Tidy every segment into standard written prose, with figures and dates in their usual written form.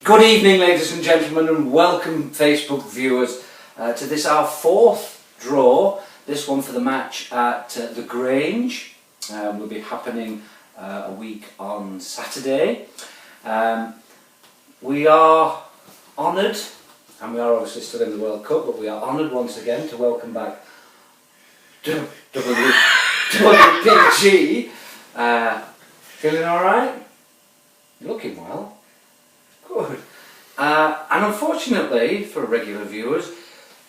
Good evening, ladies and gentlemen, and welcome, Facebook viewers, to this our fourth draw. This one for the match at the Grange. Will be happening a week on Saturday. We are honoured, and we are obviously still in the World Cup, but we are honoured once again to welcome back WPG. Feeling alright? You're looking well. Good. And unfortunately, for regular viewers,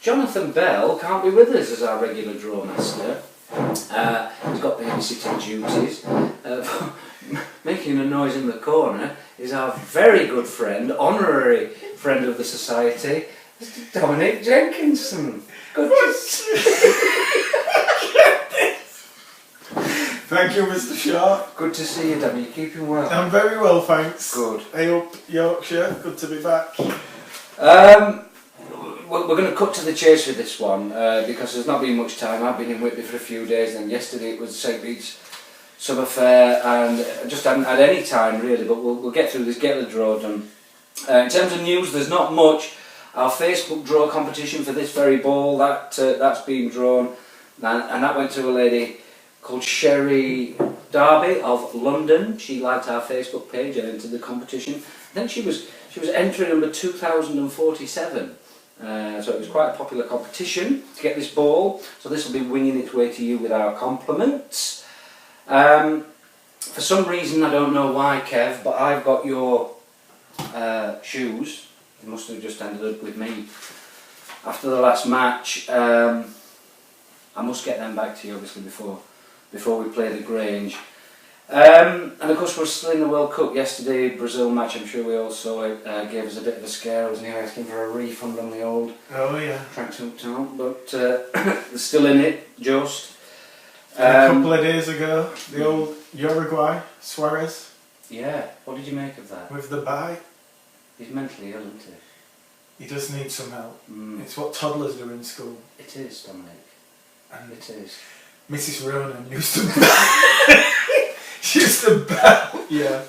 Jonathan Bell can't be with us as our regular draw master. He's got babysitting duties. Making a noise in the corner is our very good friend, honorary friend of the society, Mr. Dom Jenks. Good to see Thank you, Mr. Sharp. Good to see you, Dom. You keeping well? I'm very well, thanks. Good. Hey up, Yorkshire. Good to be back. We're going to cut to the chase with this one because there's not been much time. I've been in Whitby for a few days, and yesterday it was St Bede's Summer Fair, and I just hadn't had any time really. But we'll get through this, get the draw done. In terms of news, there's not much. Our Facebook draw competition for this very ball that's been drawn, and that went to a lady called Sherry Darby of London. She liked our Facebook page and entered the competition. I think she was entry number 2047. So it was quite a popular competition to get this ball. So this will be winging its way to you with our compliments. For some reason, I don't know why, Kev, but I've got your shoes. They must have just ended up with me after the last match. I must get them back to you obviously before we play the Grange. And of course we're still in the World Cup. Yesterday, Brazil match, I'm sure we all saw it, gave us a bit of a scare. I was nearly asking for a refund on the old tracksuit top, but they're still in it, just. A couple of days ago, the old Uruguay, Suarez. Yeah, what did you make of that? With the bye. He's mentally ill, isn't he? He does need some help. It's what toddlers do in school. It is, Dominic. And it is. Mrs. Ronan used to she used to yeah.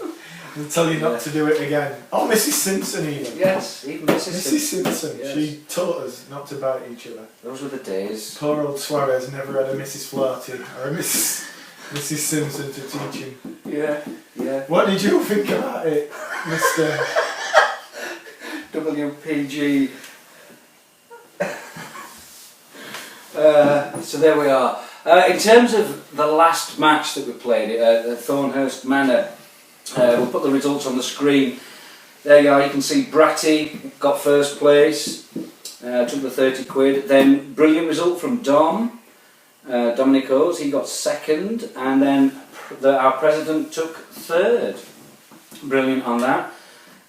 And tell you not to do it again. Oh, Mrs. Simpson even. Yes, even Mrs. Simpson. Yes. She taught us not to bite each other. Those were the days. Poor old Suarez never had a Mrs. Flaherty or a Mrs. Simpson to teach him. Yeah. What did you think about it, Mr. WPG? So there we are. In terms of the last match that we played at Thornhurst Manor, we'll put the results on the screen. There you are, you can see Bratty got first place, took the 30 quid. Then brilliant result from Dom, Dominic O's, he got second, and then our president took third. Brilliant on that.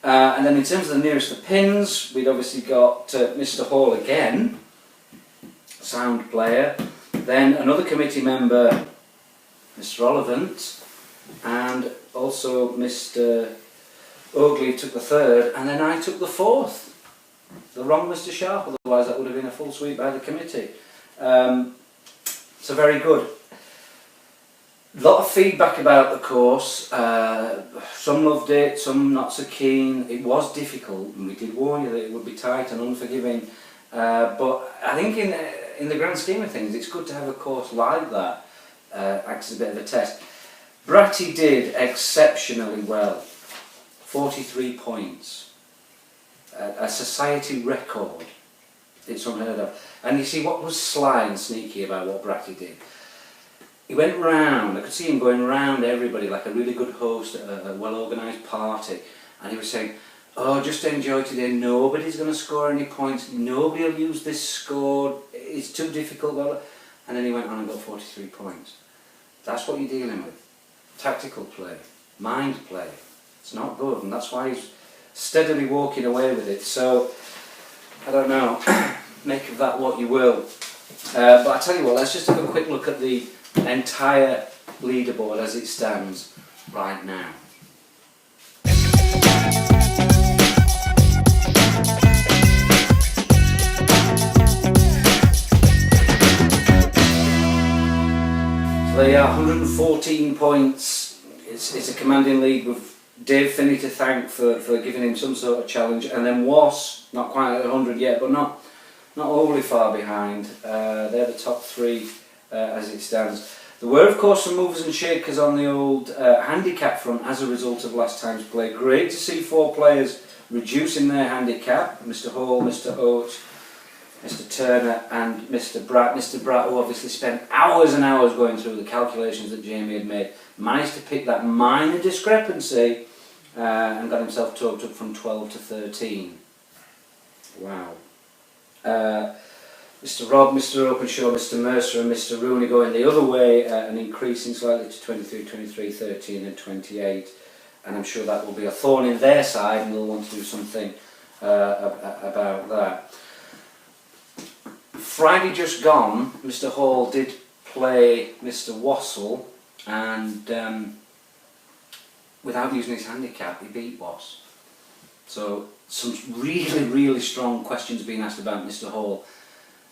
And then in terms of the nearest the pins, we'd obviously got Mr. Hall again, sound player. Then another committee member, Mr. Ollivant, and also Mr. Oakley took the third, and then I took the fourth. The wrong Mr. Sharp, otherwise that would have been a full sweep by the committee. So very good. A lot of feedback about the course. Some loved it, some not so keen. It was difficult, and we did warn you that it would be tight and unforgiving. But I think in the grand scheme of things, it's good to have a course like that. Acts as a bit of a test. Bratty did exceptionally well. 43 points. A society record. It's unheard of. And you see what was sly and sneaky about what Bratty did. He went round, I could see him going round everybody like a really good host at a well-organised party. And he was saying, oh, just enjoy today, nobody's going to score any points, nobody will use this score, it's too difficult. And then he went on and got 43 points. That's what you're dealing with. Tactical play, mind play. It's not good, and that's why he's steadily walking away with it. So, I don't know, make of that what you will. But I tell you what, let's just have a quick look at the entire leaderboard as it stands right now. So there you are, 114 points. It's a commanding lead with Dave Finney to thank for giving him some sort of challenge, and then Was, not quite at 100 yet, but not overly far behind. They're the top three as it stands. There were, of course, some movers and shakers on the old handicap front as a result of last time's play. Great to see 4 players reducing their handicap. Mr. Hall, Mr. Oates, Mr. Turner and Mr. Bratt. Mr. Bratt, who obviously spent hours and hours going through the calculations that Jamie had made, managed to pick that minor discrepancy and got himself talked up from 12 to 13. Wow. Mr. Robb, Mr. Openshaw, Mr. Mercer and Mr. Rooney going the other way and increasing slightly to 23, 23, 13 and 28. And I'm sure that will be a thorn in their side and they'll want to do something about that. Friday just gone, Mr. Hall did play Mr. Wassell and without using his handicap he beat Was. So some really, really strong questions being asked about Mr. Hall,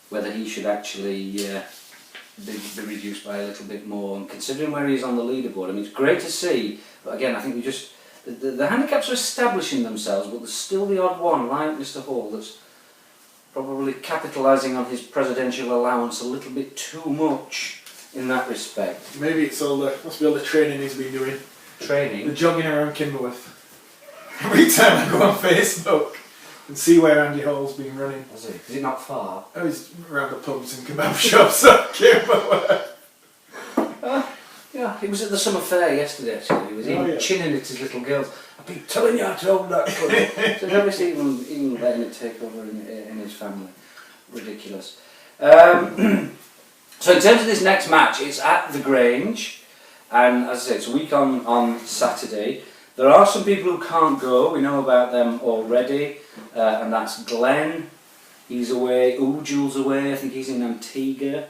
whether he should actually be reduced by a little bit more, and considering where he is on the leaderboard. I mean, it's great to see, but again I think the handicaps are establishing themselves, but there's still the odd one like Mr. Hall that's probably capitalising on his presidential allowance a little bit too much in that respect. Maybe it's must be all the training he's been doing. Training? The jogging around Kimberworth. Every time I go on Facebook and see where Andy Hall's been running. Is it? Is it not far? Oh, he's around the pubs and kebab shops at Kimberworth. Yeah, he was at the summer fair yesterday actually. He was even chinning at his little girls. I've been telling you how to hold that club. So he's obviously even letting it take over in his family. Ridiculous. So in terms of this next match, it's at the Grange, and as I said, it's a week on Saturday. There are some people who can't go, we know about them already, and that's Glenn, he's away, Ujul's away, I think he's in Antigua.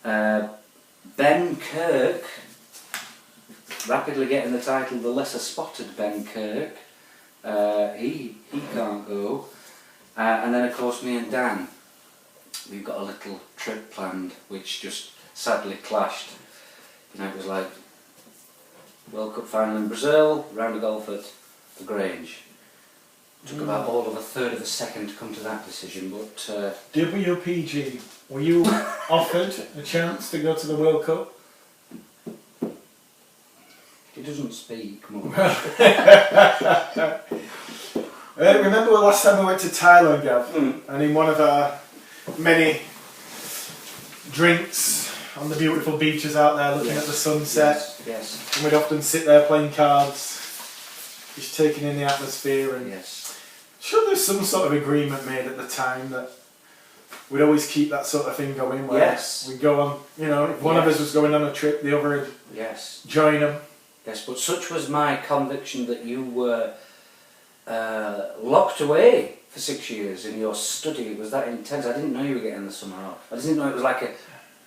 Ben Kirk, rapidly getting the title, the lesser spotted Ben Kirk, he can't go. And then of course me and Dan, we've got a little trip planned which just sadly clashed. You know, it was like World Cup final in Brazil, round of golf at the Grange. Took about all of a third of a second to come to that decision, but... WPG, were you offered a chance to go to the World Cup? He doesn't speak much. Remember last time we went to Thailand, Gav? And in one of our many drinks on the beautiful beaches out there looking at the sunset, yes. And we'd often sit there playing cards, just taking in the atmosphere. And sure, there's some sort of agreement made at the time that we'd always keep that sort of thing going, where we'd go on, you know, if one of us was going on a trip, the other would join them. Yes, but such was my conviction that you were locked away for 6 years in your study. It was that intense. I didn't know you were getting the summer off. I didn't know it was like a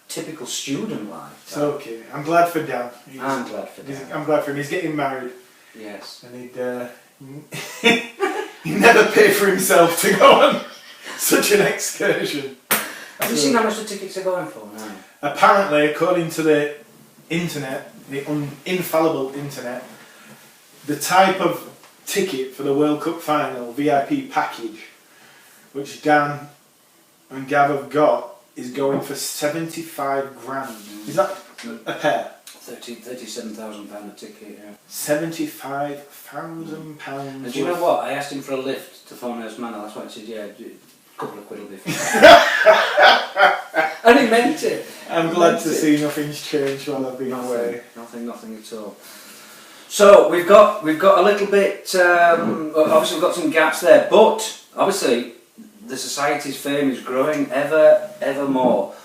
typical student life. It's okay. I'm glad for Dan. I'm glad for Dan. I'm glad for him. He's getting married. Yes. And he'd never pay for himself to go on such an excursion. Have you seen how much the tickets are going for now? Apparently, according to the internet, the infallible internet, the type of ticket for the World Cup final, VIP package, which Dan and Gav have got, is going for 75 grand. Is that a pair? £37,000 a ticket, yeah. £75,000. And do you know what? I asked him for a lift to Farnhurst Manor. That's why I said, yeah, a couple of quid will be fine. And he meant it. I'm glad to see nothing's changed while I've been away. Nothing at all. So we've got a little bit. Obviously, we've got some gaps there, but obviously, the society's fame is growing ever more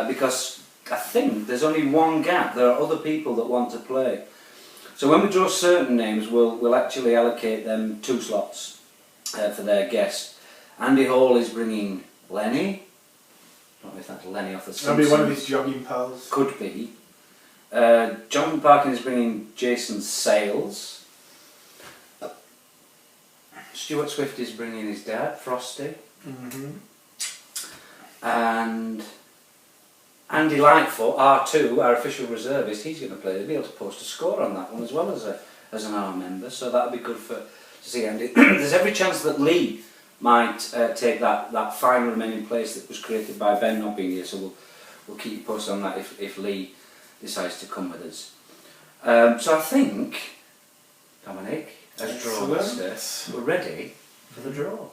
because I think there's only one gap. There are other people that want to play. So when we draw certain names, we'll actually allocate them 2 slots for their guest. Andy Hall is bringing Lenny. I don't know if that's Lenny off the Simpsons. That'll be one of his jogging pals. Could be. Jonathan Parkin is bringing Jason Sales. Stuart Swift is bringing his dad, Frosty. And Andy Lightfoot, R2, our official reservist, he's going to play. They'll be able to post a score on that one as well as a as an R member, so that'll be good to see Andy. There's every chance that Lee might take that final remaining place that was created by Ben not being here, so we'll keep you posted on that if Lee decides to come with us. So I think, Dominic, as draw master, we're ready for the draw.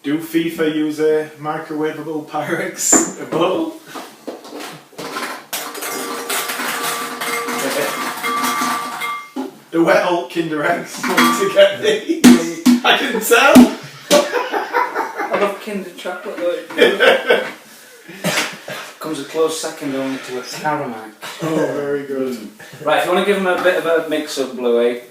Do FIFA use a microwavable Pyrex bowl? The wet old Kinder Eggs want to get these. I can tell. I love Kinder chocolate though. Comes a close second only to a caramel. Oh, very good. Right, if you want to give them a bit of a mix-up, Bluey.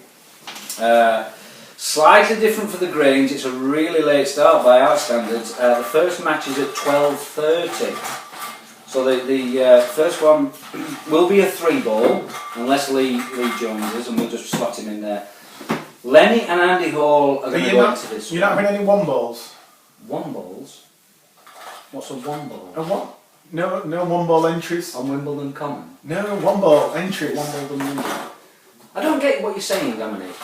Slightly different for the Grange. It's a really late start by our standards. The first match is at 12:30. So the first one will be a 3-ball, unless Lee joins us, and we'll just slot him in there. Lenny and Andy Hall are going to go into this. You're not having any 1-balls? 1-balls? What's a 1-ball? A what? No 1-ball entries. On Wimbledon Common? No 1-ball entries. Wimbledon Wimbledon. I don't get what you're saying, Dominic.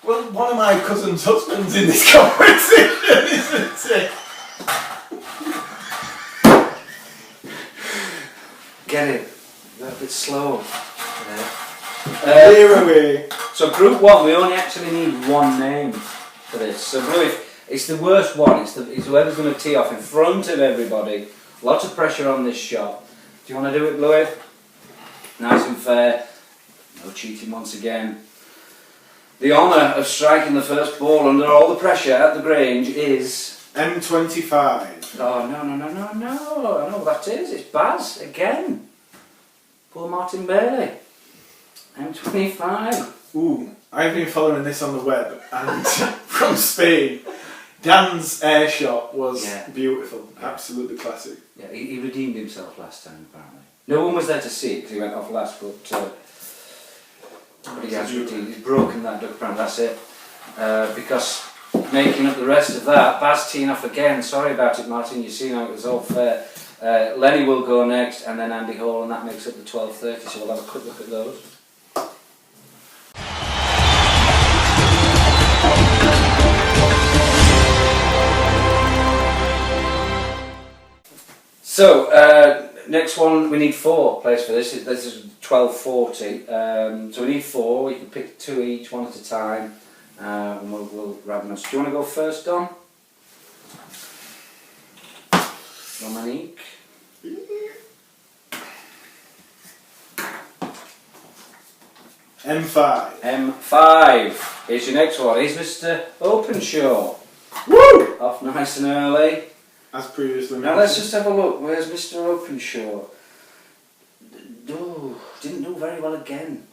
Well, one of my cousin's husbands in this competition, isn't it? Get it. You're a bit slow. Clear away. So Group 1, we only actually need one name for this. So Blue, it's the worst one. It's whoever's going to tee off in front of everybody. Lots of pressure on this shot. Do you want to do it, Bluey? Nice and fair. No cheating once again. The honour of striking the first ball under all the pressure at the Grange is... M25. Oh, no. I know what that is. It's Baz, again. Poor Martin Bailey. M25. Ooh, I've been following this on the web, and from Spain, Dan's air shot was beautiful. Yeah. Absolutely classic. Yeah, he redeemed himself last time, apparently. No one was there to see it because he went off last, but he has redeemed. He's broken that duck brand, that's it. Because making up the rest of that, Baz teeing off again. Sorry about it, Martin. You've seen how it was all fair. Lenny will go next, and then Andy Hall, and that makes up the 12:30. So we'll have a quick look at those. So next one, we need 4 players for this. This is 12:40. So we need 4. You can pick 2 each, one at a time, and we'll wrap them up. So do you want to go first, Dom? Dominique? M5. M5. Here's your next one. Here's Mr. Openshaw. Woo! Off nice and early. As previously Now let's just have a look. Where's Mr. Openshaw? Oh, didn't do very well again.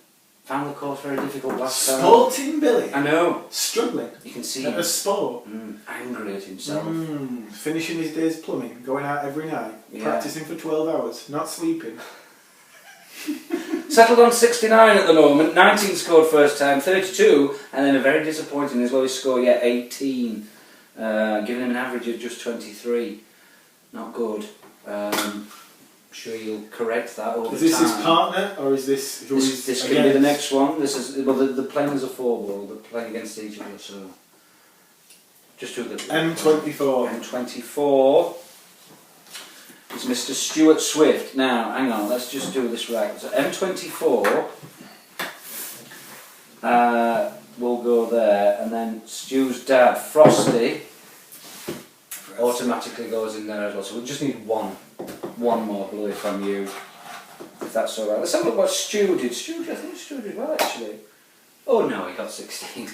Found the course very difficult last time. Sporting Billy. I know. Struggling. You can see at him. a sport. Angry at himself. Finishing his day's plumbing, going out every night, practicing for 12 hours, not sleeping. Settled on 69 at the moment. 19 scored first time, 32, and then a very disappointing, his lowest score yet, 18. Giving him an average of just 23. Not good. I'm sure you'll correct that over time. Is this his partner, or is this who This could be the next one. This is, well, the playing is a 4-ball. They're playing against each other, so... Just do the... M24. M24 is Mr. Stuart Swift. Now, hang on, let's just do this right. So M24 will go there, and then Stu's dad, Frosty, automatically goes in there as well. So we just need one more Bluey from you, if that's alright. Let's have a look what Stu did. I think Stu did well, actually. Oh no, he got 16.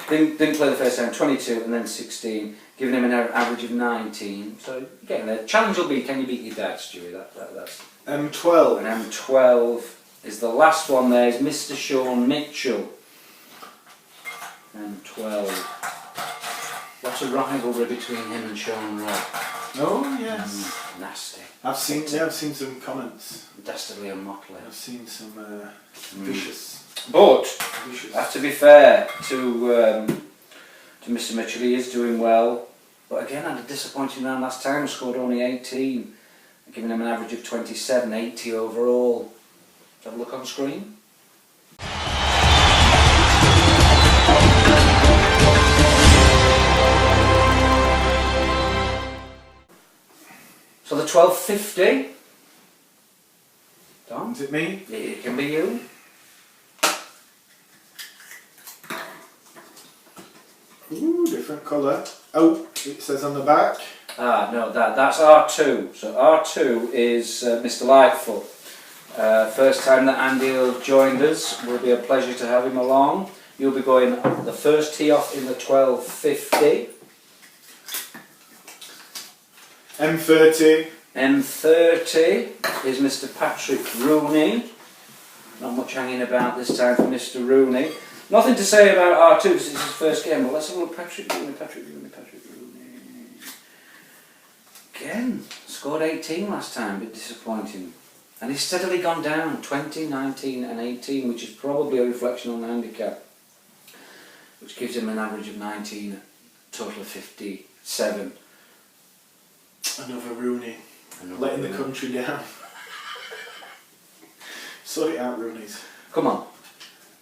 Didn't play the first time, 22 and then 16, giving him an average of 19. So you're getting there. Challenge will be, can you beat your dad, Stewie? That's M12. And M12 is the last one there, is Mr. Sean Mitchell. M12. Lots of rivalry between him and Sean Robb. Oh yes. Nasty. I've seen some comments. Dastardly and motley. I've seen some vicious. But Vicious. I have to be fair to Mr. Mitchell, he is doing well. But again, had a disappointing round last time, scored only 18, giving him an average of 27, 80 overall. Let's have a look on screen. So the 12.50. Dom? Is it me? It can be you. Ooh, different colour. Oh, it says on the back. Ah, no, that's R2. So R2 is Mr. Lightfoot. First time that Andy will joined us. Will be a pleasure to have him along. You'll be going the first tee off in the 12.50. M30. M30 is Mr. Patrick Rooney. Not much hanging about this time for Mr. Rooney. Nothing to say about R2 because it's his first game, but let's have a look. Patrick Rooney. Again, scored 18 last time, a bit disappointing. And he's steadily gone down, 20, 19 and 18, which is probably a reflection on the handicap, which gives him an average of 19, total of 57. Another Rooney. Letting the country down. Sort it out, Roonies. Come on.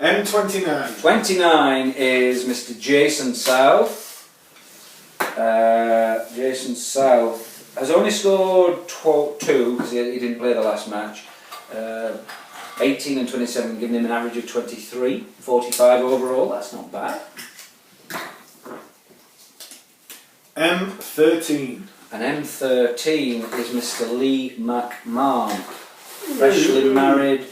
M29. 29 is Mr. Jason South. Jason South has only scored 2 because he didn't play the last match. 18 and 27, giving him an average of 23, 45 overall. That's not bad. M13. And M13 is Mr. Lee McMahon. Freshly married,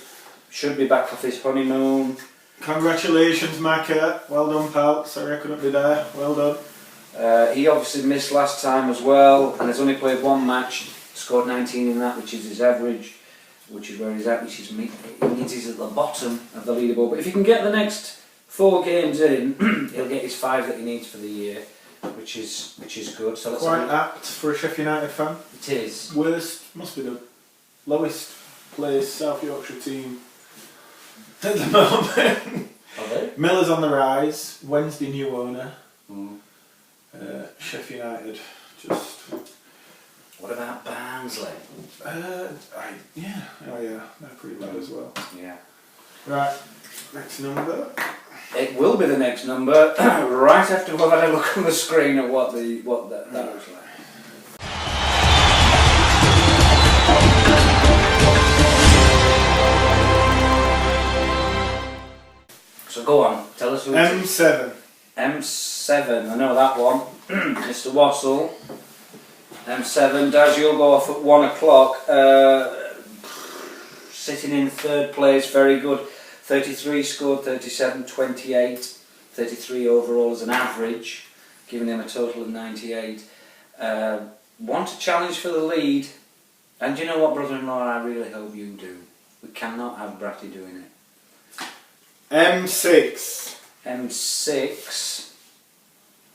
should be back off his honeymoon. Congratulations, Macca. Well done, pal. Sorry I couldn't be there. Well done. He obviously missed last time as well, and has only played 1 match, scored 19 in that, which is his average, which is where he's at, which is he's at the bottom of the leaderboard. But if he can get the next 4 games in, he'll get his 5 that he needs for the year, which is good. So let's quite apt for a Sheffield United fan. It is. Worst, must be the lowest placed South Yorkshire team at the moment. Are they? Miller's on the rise. Wednesday new owner. Mm. Sheffield United just. What about Barnsley? Yeah, they're pretty bad as well. Yeah. Right, next number. It will be the next number, right after we've had a look on the screen at what that looks like. So go on, tell us who it is. M7. M7, I know that one. Mr. Wassell. M7, Daz, you'll go off at 1 o'clock. Sitting in 3rd place, very good. 33 scored, 37, 28, 33 overall as an average, giving him a total of 98. Want a challenge for the lead, and you know what, brother-in-law, I really hope you do. We cannot have Bratty doing it. M6. M6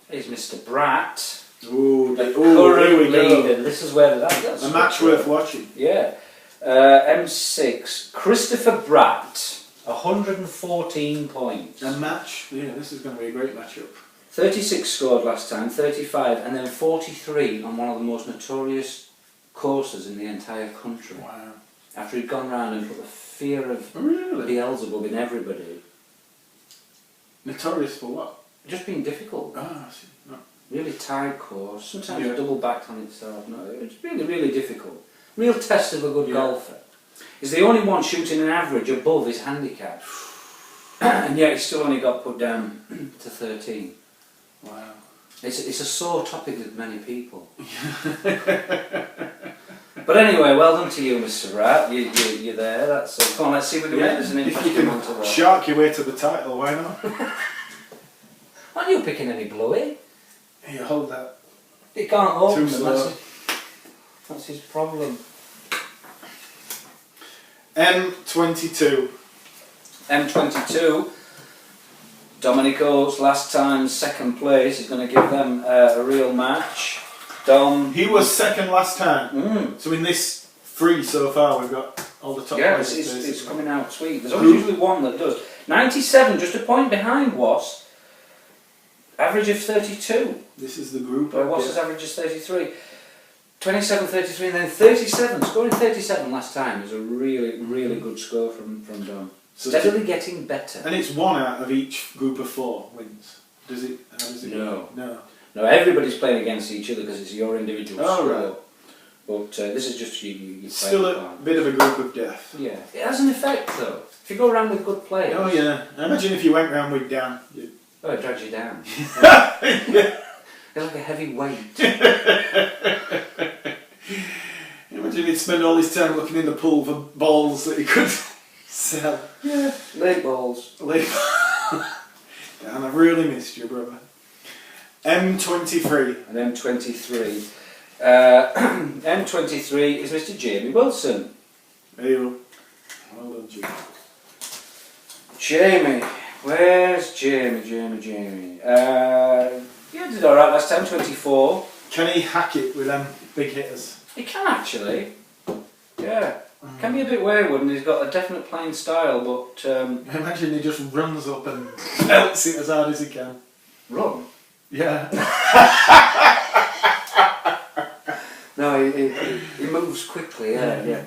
is Mr. Bratt. Ooh, The here we current go. leader. This is where that's A match worth watching. Yeah. M6, Christopher Bratt, 114 points. A match, yeah, this is going to be a great matchup. 36 scored last time, 35, and then 43 on one of the most notorious courses in the entire country. Wow. After he'd gone round and put the fear of Really? Beelzebub in everybody. Notorious for what? Just being difficult. Ah, I see. No. Really tight course, sometimes Yeah. double backed on itself. No, it's really, really difficult. Real test of a good Yeah. golfer. He's the only one shooting an average above his handicap. And yet he's still only got put down to 13. Wow. It's a sore topic with many people. But anyway, well done to you, Mr. Bratt. You're there. That's come on, let's see if we can make this an If you interesting one to can watch. shark your way to the title, why not? Aren't you picking any bluey? Here, hold that. He can't hold Too them. slow. That's his problem. M22. M22. Dominic Oates, last time 2nd place, is going to give them a real match. Dom. He was second last time. Mm. So in this 3 so far, we've got all the top Yeah, players. it's coming out sweet. There's always usually one that does. 97, just a point behind Was. Average of 32. This is the group. But Was's average is 33. 27, 33, and then 37. Scoring 37 last time is a really, really good score from Dom. So Steadily getting better. And it's 1 out of each group of 4 wins. Does it? How does it No. go? No. No, everybody's playing against each other because it's your individual Oh, score. right. But this is just you Still a bit of a group of death. Yeah, it has an effect though. If you go around with good players. Oh yeah. I imagine if you went round with Dan. Oh, it drags you down. It's like a heavy weight. Imagine he'd spend all his time looking in the pool for balls that he could sell. Yeah, late balls. Dan, I've really missed you, brother. M23. And M23. M23 is Mr. Jamie Wilson. There you go. Well done, Jim. Jamie. Where's Jamie? Yeah, did alright last time, 24. Can he hack it with them big hitters? He can actually. Yeah. Can be a bit wayward and he's got a definite playing style, but... I imagine he just runs up and belts it as hard as he can. Run? Yeah. No, he moves quickly, yeah.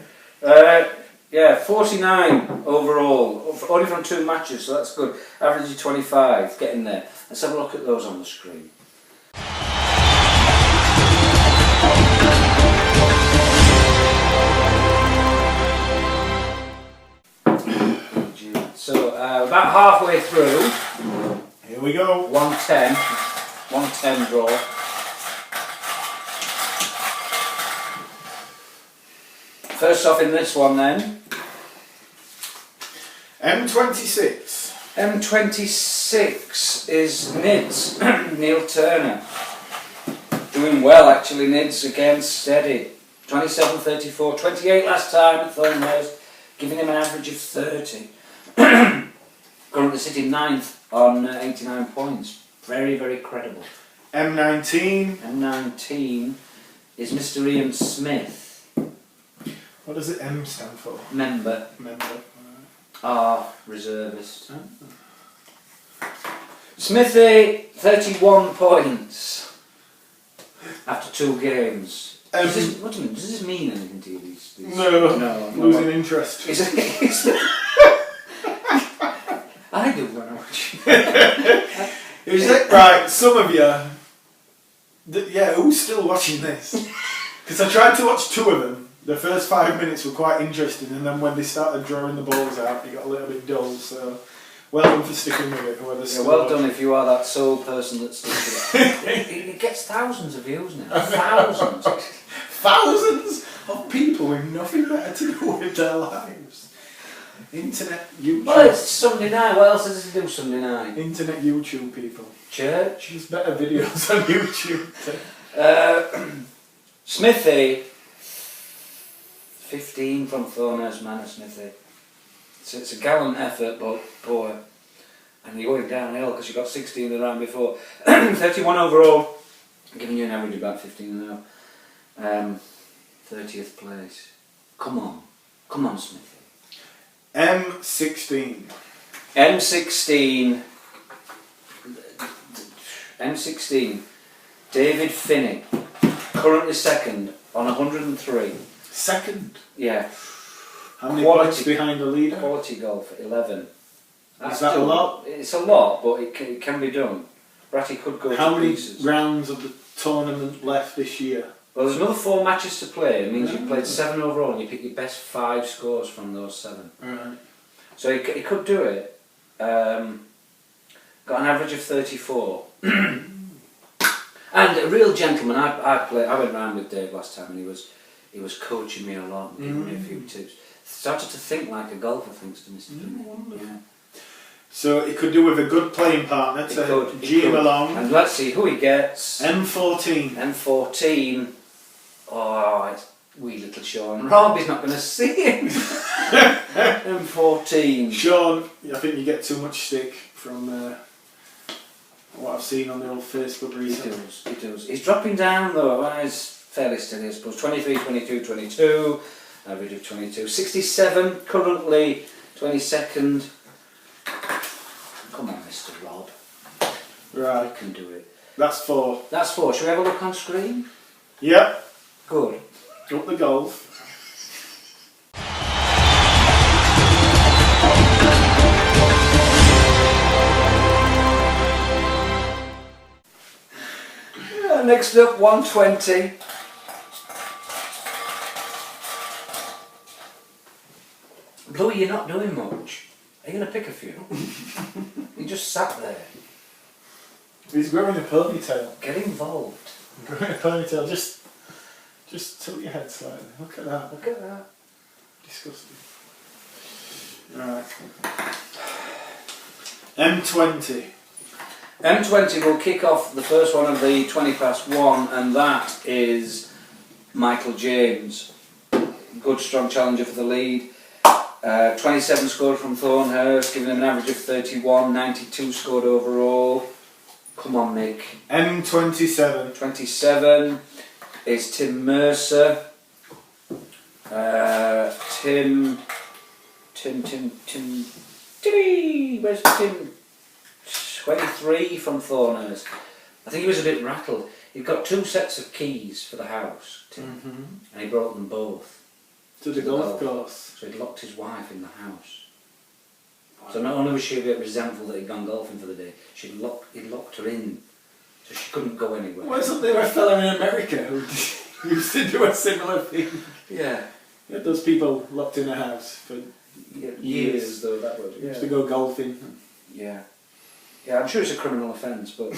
Yeah, 49 overall, only from 2 matches, so that's good. Average of 25, getting there. Let's have a look at those on the screen. So, about halfway through. Here we go. 110 draw. First off in this one then. M26. M26 is Nids, Neil Turner. Doing well actually, Nids again, steady. 27, 34, 28 last time at Thornhurst, giving him an average of 30. Currently sitting 9th on 89 points. Very, very credible. M19. M19 is Mr. Ian Smith. What does the M stand for? Member. R, reservist. Smithy, 31 points after 2 games. What do you mean? Does this mean anything to you? These No, losing interest. Is it? I do when I watch. Is it right? Some of you, who's still watching this? Because I tried to watch 2 of them. The first 5 minutes were quite interesting, and then when they started drawing the balls out, it got a little bit dull. So, well done for sticking with it. Whoever's still well watching. done if you are that sole person that sticks with it. It gets thousands of views now. Thousands. Thousands of people with nothing better to do with their lives. Internet YouTube. Well, it's Sunday night. What else does it do Sunday night? Internet YouTube people. Church. There's better videos on YouTube. Smithy. 15 from Thornhurst Manor, Smithy. It's a gallant effort, but poor. And you're going downhill because you got 16 the round before. 31 overall, giving you an average of about 15 now. 30th place. Come on, Smithy. M16. M16. David Finney, currently 2nd on 103. Second? Yeah. How many points behind the leader? Quality golf at 11. Is that a lot? It's a lot, but it can be done. Bratty could go How to many pieces. rounds of the tournament left this year? Well, there's another 4 matches to play. It means you've played 7 overall and you pick your best 5 scores from those 7. Right. So he could do it. Got an average of 34. And a real gentleman. I went round with Dave last time and he was coaching me a lot and giving me a few tips. Started to think like a golfer thinks to Mr. Yeah. So he could do with a good playing partner to G him along. And let's see who he gets. M14. M14. Oh, it's wee little Sean. Robbie's not going to see him. M14. Sean, I think you get too much stick from what I've I've seen on the old Facebook recently. He does. He's dropping down though. Well, he's fairly steady, I suppose. 23, 22, 22. Average of 22. 67, currently 22nd. Come on, Mr. Rob. Right. You can do it. That's 4. That's 4. Shall we have a look on screen? Yep. Good. Up the golf. Next up, 120. Bluey, you're not doing much. Are you going to pick a few? You just sat there. He's growing a ponytail. Get involved. Growing a ponytail. Just tilt your head slightly. Look at that. Look at that. Disgusting. Right. M20. M20 will kick off the first one of the 20 past 1, and that is Michael James. Good strong challenger for the lead. 27 scored from Thornhurst, giving him an average of 31, 92 scored overall. Come on, Mick. M27. 27 is Tim Mercer. Timmy! Where's Tim? 23 from Thornhurst. I think he was a bit rattled. He'd got 2 sets of keys for the house, Tim, and he brought them both To the golf course. So he'd locked his wife in the house. So not only was she a bit resentful that he'd gone golfing for the day, he'd locked her in, so she couldn't go anywhere. Wasn't there a fella in America who used to do a similar thing? Yeah. You had those people locked in a house for years though, that would. used to go golfing. Yeah. Yeah, I'm sure it's a criminal offence, but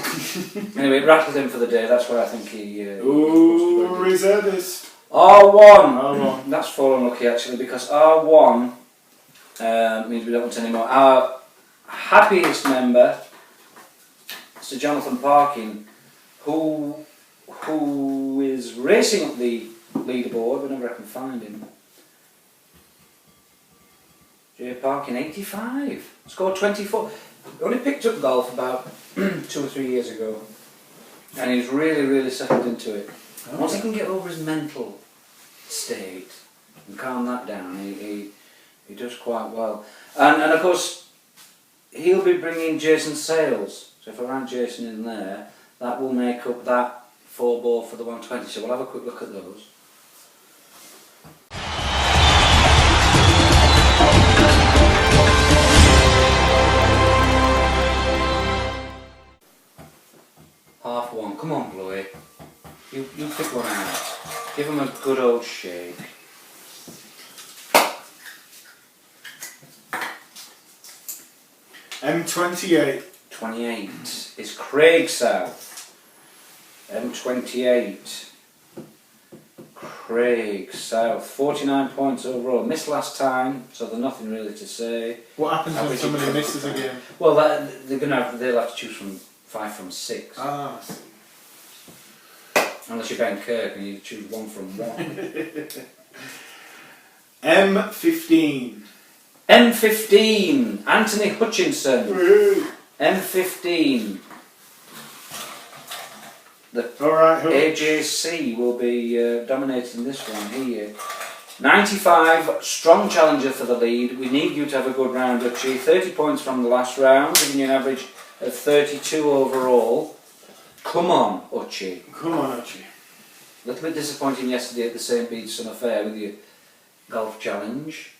anyway, it rattled him for the day. That's why I think he. Ooh, reservist. R1. That's fallen lucky actually, because R1 means we don't want any more. Our happiest member, Sir Jonathan Parkin, who is racing up the leaderboard whenever I can find him. J. Parkin, 85, scored 24. Only picked up golf about 2 or 3 years ago, and he's really settled into it. Oh. Once he can get over his mental state and calm that down, he does quite well. And of course, he'll be bringing Jason Sales. So if I rank Jason in there, that will make up that 4 ball for the 120. So we'll have a quick look at those. Half 1. Come on, Bluey. You pick one out. Give him a good old shake. M28. 28 is Craig South. M28. Craig South. 49 points overall. Missed last time, so there's nothing really to say. What happens when somebody misses again? Well, they'll have to choose from 5 from 6. Ah. Unless you're Ben Kirk and you choose 1 from 1. M15. M15, Anthony Hutchinson. M15. Alright, AJC will be dominating this one here. 95, strong challenger for the lead. We need you to have a good round, Hutchie. 30 points from the last round, giving you an average of 32 overall. Come on, Hutchie. Come on, Hutchie. A little bit disappointing yesterday at the St. Bede's Summer Fair with your golf challenge.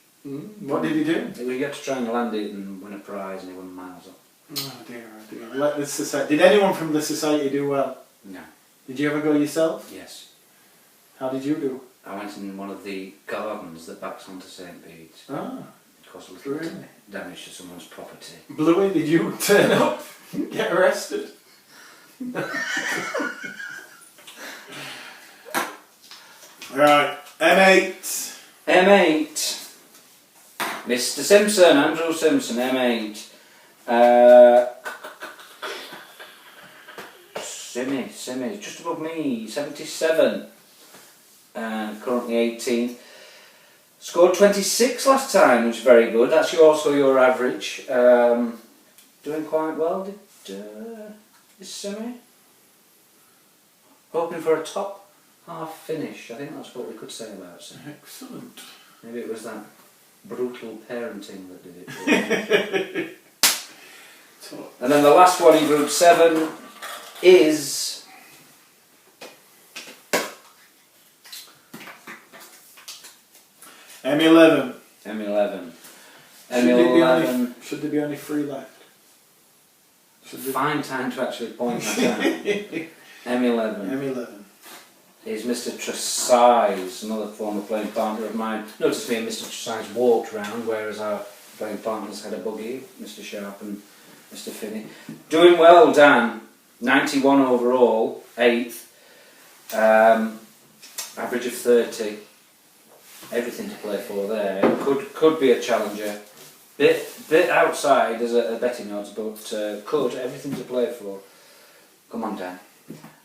What did he do? You had to try and land it and win a prize, and he won miles up. Oh dear, oh dear. Let the society. Did anyone from the society do well? No. Did you ever go yourself? Yes. How did you do? I went in one of the gardens that backs onto St. Bede's. Ah. It caused a little damage to someone's property. Bluey, did you turn up? Get arrested? Right, M8. M8. Mr. Simpson, Andrew Simpson, M8. Simmy, just above me, 77. Currently 18th. Scored 26 last time, which is very good. That's also your average. Doing quite well. is semi. Hoping for a top half finish. I think that's what we could say about semi. Excellent. Maybe it was that brutal parenting that did it. And then the last one in Group 7 is M11. M11. Should there be only 3 left? Fine time to actually point that out. M11. M11. Is Mr. Tresize, another former playing partner of mine. Notice me and Mr. Tresize walked round, whereas our playing partners had a buggy, Mr. Sharp and Mr. Finney. Doing well, Dan. 91 overall, 8th. Average of 30. Everything to play for there. Could be a challenger. Bit outside as a betting odds, but could. Everything to play for. Come on, Dan.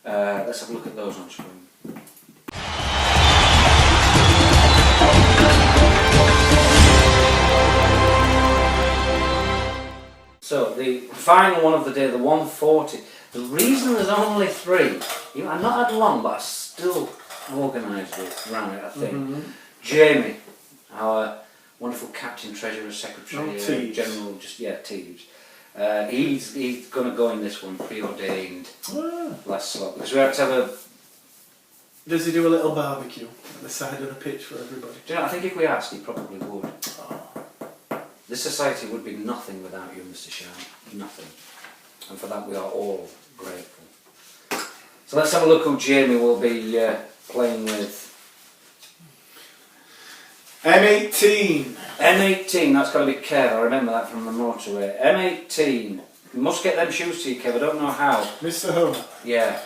Let's have a look at those on screen. So the final one of the day, the 140. The reason there's only 3, I've not had long, but I still organised it right, I think. Mm-hmm. Jamie, our wonderful captain, treasurer, secretary, general, Teeves. He's going to go in this one, preordained last slot, because we have to have a... Does he do a little barbecue at the side of the pitch for everybody? Do you know, I think if we asked, he probably would. This society would be nothing without you, Mr. Sharp. Nothing. And for that we are all grateful. So let's have a look who Jamie will be playing with. M18. M18, that's got to be Kev, I remember that from the motorway. M18. You must get them shoes to you, Kev, I don't know how. Mr. Homer. Yeah.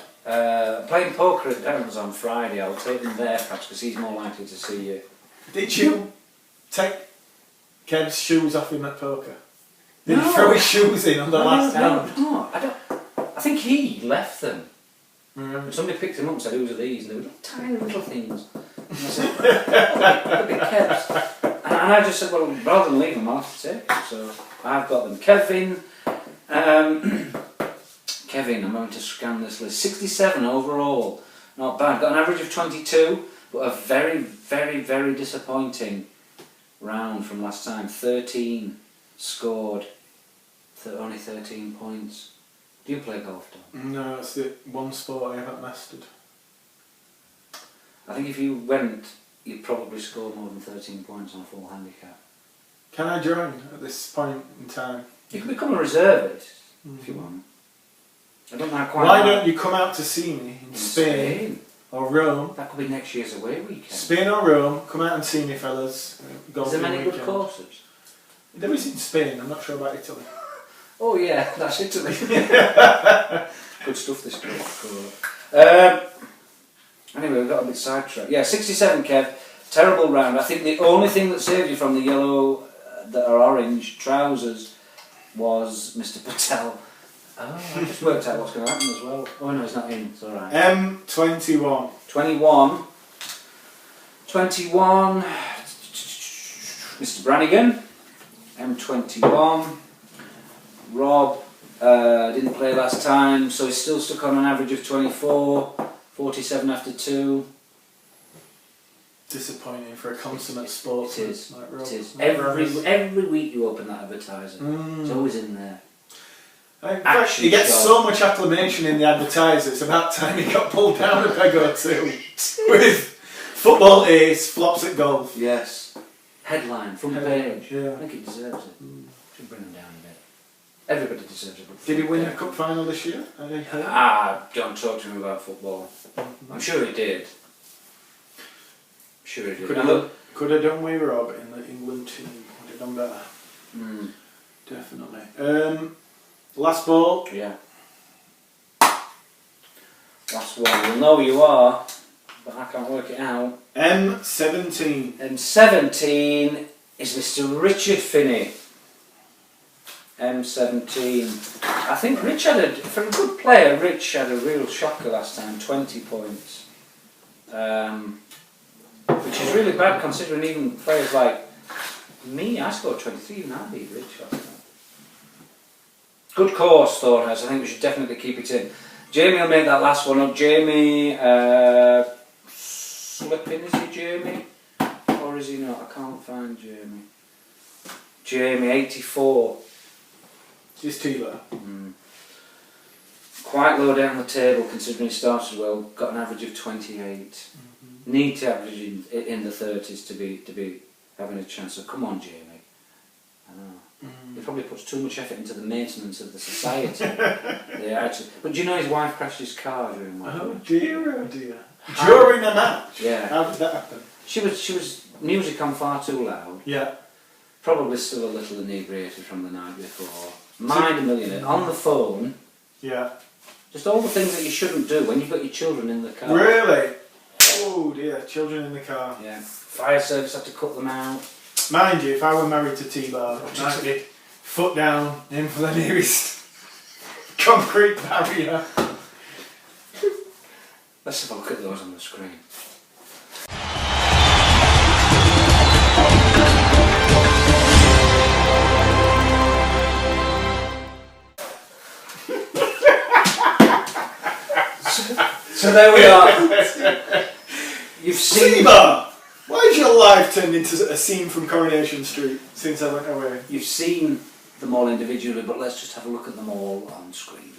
Playing poker at Darren's on Friday, I'll take them there perhaps because he's more likely to see you. Did you take Kev's shoes off him at poker? Did he throw his shoes in on the last hand? No, I think he left them. Mm. Somebody picked them up and said, "Whose are these?" And they were tiny little things. And I said, "That'll be Kev's." And I just said, "Well, rather than leave them, I'll have to take them." So I've got them. Kevin, I'm going to scan this list. 67 overall, not bad. Got an average of 22, but a very, very, very disappointing round from last time. 13 scored, only 13 points. Do you play golf, Dom? No, it's the one sport I haven't mastered. I think if you went, you'd probably score more than 13 points on a full handicap. Can I join at this point in time? You can become a reservist if you want. I don't know how quite. Why don't you come out to see me in Spain or Rome? That could be next year's away weekend. Spain or Rome, come out and see me, fellas. Is there many good courses? There is in Spain, I'm not sure about Italy. Oh yeah, that's Italy. Good stuff this cool. Anyway, we've got a bit sidetracked. Yeah, 67 Kev, terrible round. I think the only thing that saved you from the yellow, that are orange trousers was Mr. Patel. Oh, I just worked out what's going to happen as well. Oh no, he's not in, it's alright. M21. 21. Mr. Brannigan. M21. Rob didn't play last time, so he's still stuck on an average of 24. 47 after 2. Disappointing for a consummate sportsman. It is. Like Rob. It is. Every week you open that advertiser, it's always in there. In fact, he gets so much acclamation in the advertiser, it's about time he got pulled down a peg or two with football ace, flops at golf. Yes. Headline, front page. Yeah. I think he deserves it. Should bring him down a bit. Everybody deserves it. Did he win the cup final this year? Don't talk to him about football. I'm sure he did. Could have done way Rob in the England team. Would have done better. Definitely. Last ball. Yeah. Last one. You'll know who you are, but I can't work it out. M17. M17 is Mr. Richard Finney. M17. I think Rich for a good player, Rich had a real shocker last time, 20 points. Which is really bad considering even players like me, I scored 23, even I beat Rich last time. Good course, Thornhouse. I think we should definitely keep it in. Jamie will make that last one up. Jamie, slipping, is he Jamie? Or is he not? I can't find Jamie. Jamie, 84. Just T-bar. Quite low down the table considering he started well. Got an average of 28. Need to average in the 30s to be having a chance. So come on, Jamie. I know. He probably puts too much effort into the maintenance of the society. But do you know his wife crashed his car during one? Oh dear. During a match? Yeah. How did that happen? She was music on far too loud. Yeah. Probably still a little inebriated from the night before. Mind a millionaire. On the phone. Yeah. Just all the things that you shouldn't do when you've got your children in the car. Really? Oh dear, children in the car. Yeah. Fire service had to cut them out. Mind you, if I were married to T-bar, I'd be foot down, in for the nearest concrete barrier. Let's have a look at those on the screen. So there we are. You've seen T-bar! Why has your life turned into a scene from Coronation Street since I went away? You've seen them all individually, but let's just have a look at them all on screen.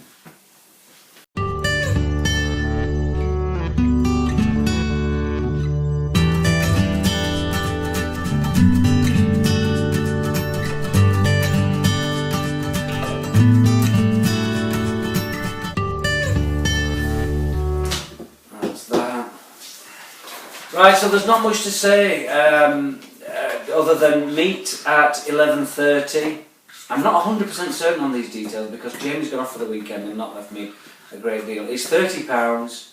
Right, so there's not much to say other than meet at 11:30. I'm not 100% certain on these details because Jamie's gone off for the weekend and not left me a great deal. It's £30.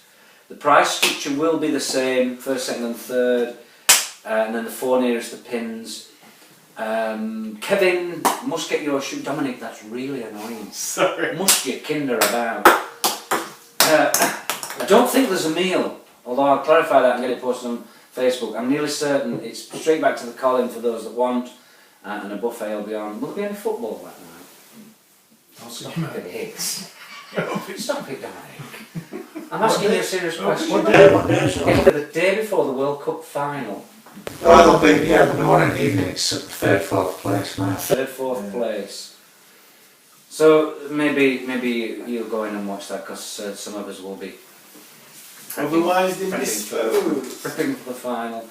The price structure will be the same, first, second and third, and then the four nearest the pins. Kevin must get your shoe. Dominic, that's really annoying. Sorry. Must you kinder about. I don't think there's a meal. Although I'll clarify that and get it posted on Facebook. I'm nearly certain it's straight back to the Colin for those that want, and a buffet will be on. Will there be any football that night? Stop it. Stop it, Dominic. I'm asking you a serious question. What day? The day before the World Cup final. I don't think, the morning evening it's third, fourth place now. Third, fourth place. So maybe you'll go in and watch that because some of us will be. Otherwise, in this food. Prepping for the final.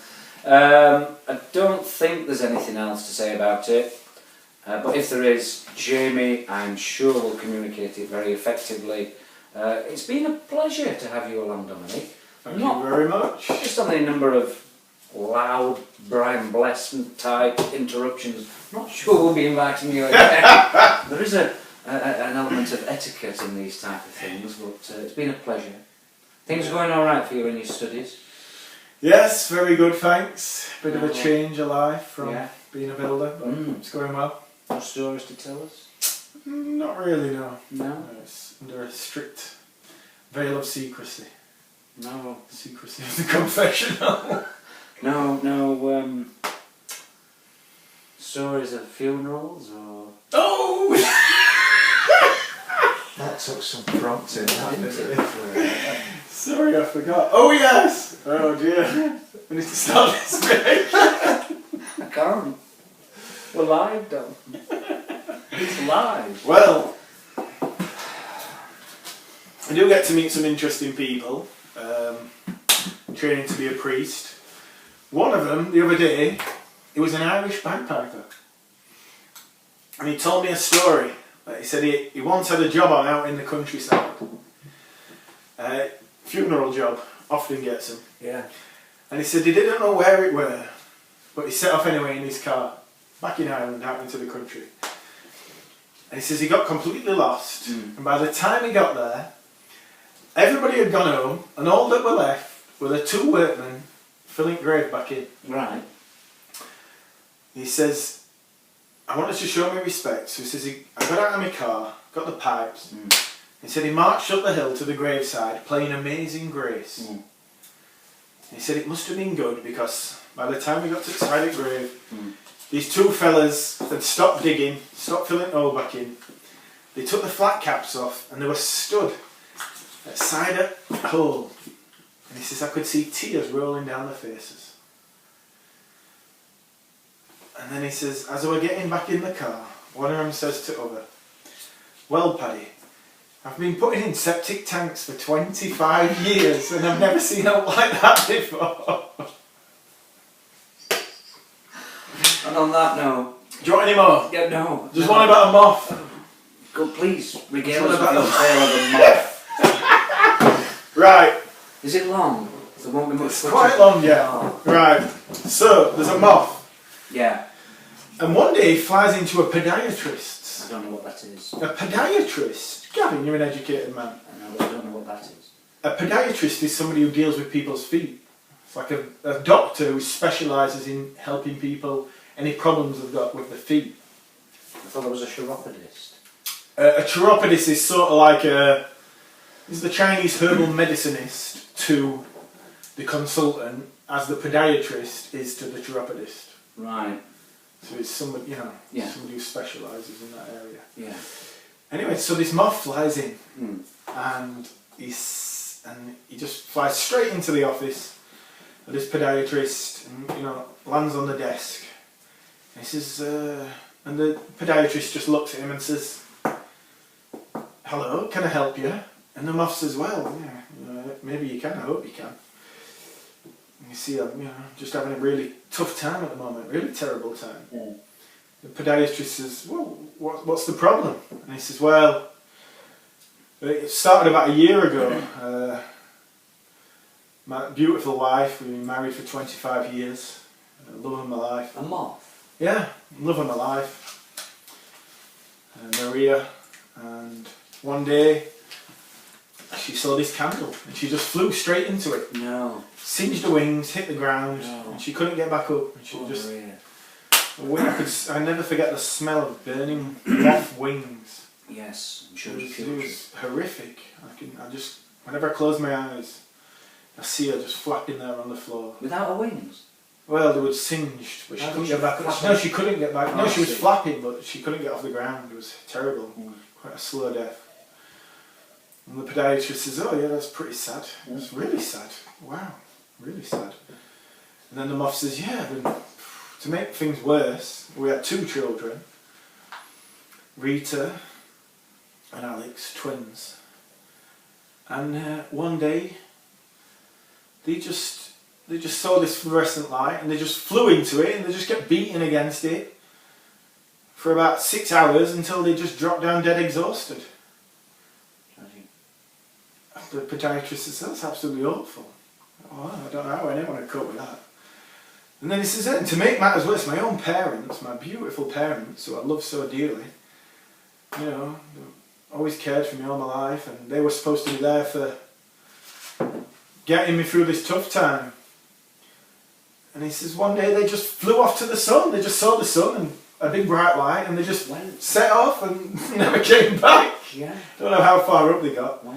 I don't think there's anything else to say about it. But if there is, Jamie, I'm sure will communicate it very effectively. It's been a pleasure to have you along, Dominic. Thank you very much. Just on the number of loud Brian Blessman type interruptions. I'm not sure we'll be inviting you again. There is an element of etiquette in these type of things, but it's been a pleasure. Things are going alright for you in your studies? Yes, very good, thanks. Bit of a change of life from being a builder, but it's going well. No stories to tell us? Not really, no. No? It's under a strict veil of secrecy. No. Secrecy of the confessional. No, stories of funerals or... Oh! That took some prompting, didn't it? Sorry, I forgot. Oh yes! Oh dear. We need to start this bit. I can't. We're live, Dom. It's live. Well, I do get to meet some interesting people. Training to be a priest. One of them, the other day, he was an Irish bagpiper. And he told me a story. He said he once had a job on out in the countryside. Funeral job, often gets him. Yeah. And he said he didn't know where it were, but he set off anyway in his car, back in Ireland, out into the country. And he says he got completely lost, and by the time he got there, everybody had gone home, and all that were left were the two workmen filling the grave back in. Right. He says, I wanted to show me respect, so he says I got out of my car, got the pipes. He said he marched up the hill to the graveside playing Amazing Grace. He said it must have been good because by the time we got to the side of the grave, these two fellas had stopped digging, stopped filling the hole back in. they took the flat caps off and they were stood outside a hole. And he says, I could see tears rolling down their faces. And then he says, as they were getting back in the car, one of them says to the other, well, Paddy, I've been putting in septic tanks for 25 years and I've never seen out like that before. And on that note... Do you want any more? Yeah, no. There's one about a moth. Go, please, regale There's us one with your about tale of a moth. Right. Is it long? There won't be much It's footage. quite long, yeah. Oh. Right. So, there's a moth. Yeah. And one day he flies into a podiatrist's. I don't know what that is. A podiatrist? Gavin, you're an educated man. I don't know what that is. A podiatrist is somebody who deals with people's feet. It's like a doctor who specialises in helping people, any problems they've got with the feet. I thought there was a chiropodist. A chiropodist is sort of like is the Chinese herbal medicinist to the consultant, as the podiatrist is to the chiropodist. Right. So it's somebody, Yeah. somebody who specialises in that area. Yeah. Anyway, so this moth flies in, Mm. and he just flies straight into the office of this podiatrist, and lands on the desk. And he says, and the podiatrist just looks at him and says, "Hello, can I help you?" And the moth says, "Well, yeah, maybe you can. I hope you can. You see, I'm just having a really tough time at the moment, really terrible time." Yeah. The podiatrist says, "Well, what's the problem?" And he says, "Well, it started about a year ago. My beautiful wife, we've been married for 25 years. Love of my life." A moth? Yeah, love of my life. Maria. And one day, she saw this candle and she just flew straight into it. No. Singed her wings, hit the ground, No. and she couldn't get back up. And she just... I never forget the smell of burning moth wings. Yes, I'm sure It was horrific. Whenever I close my eyes, I see her just flapping there on the floor. Without her wings? Well, they were singed, but she How couldn't did get she back. flap No, it? she couldn't get back. Oh, No, I she was see. flapping, but she couldn't get off the ground. It was terrible. Mm. Quite a slow death. And the podiatrist says, "Oh yeah, that's pretty sad. That's really sad. Wow, really sad." And then the moth says, "Yeah, but to make things worse, we had 2 children, Rita and Alex, twins. And one day, they just saw this fluorescent light and they just flew into it and they just kept beating against it for about 6 hours until they just dropped down dead exhausted." The podiatrist says, "That's absolutely awful. Oh, I don't know how anyone would cope with that." And then he says, "And to make matters worse, my own parents, my beautiful parents, who I love so dearly, always cared for me all my life, and they were supposed to be there for getting me through this tough time." And he says, one day they just flew off to the sun. They just saw the sun and a big bright light, and they just set off and never came back. Yeah. Don't know how far up they got. Wow.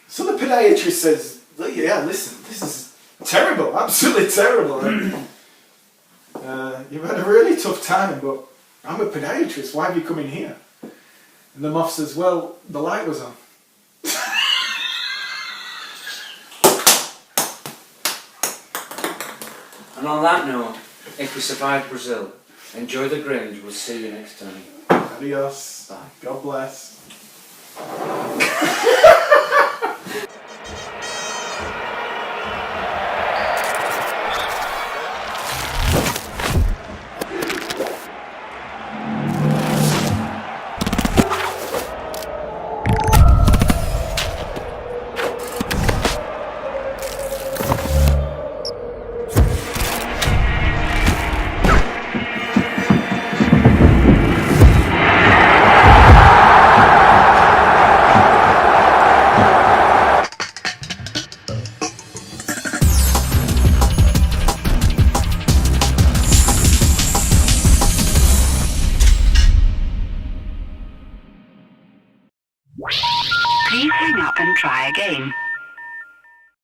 So the podiatrist says, "Yeah, listen, this is terrible, absolutely terrible. You've had a really tough time, but I'm a podiatrist, why have you come in here?" And the moth says, "Well, the light was on." And on that note, if we survive Brazil, enjoy the Grange. We'll see you next time. Adios. Bye. God bless. Please hang up and try again.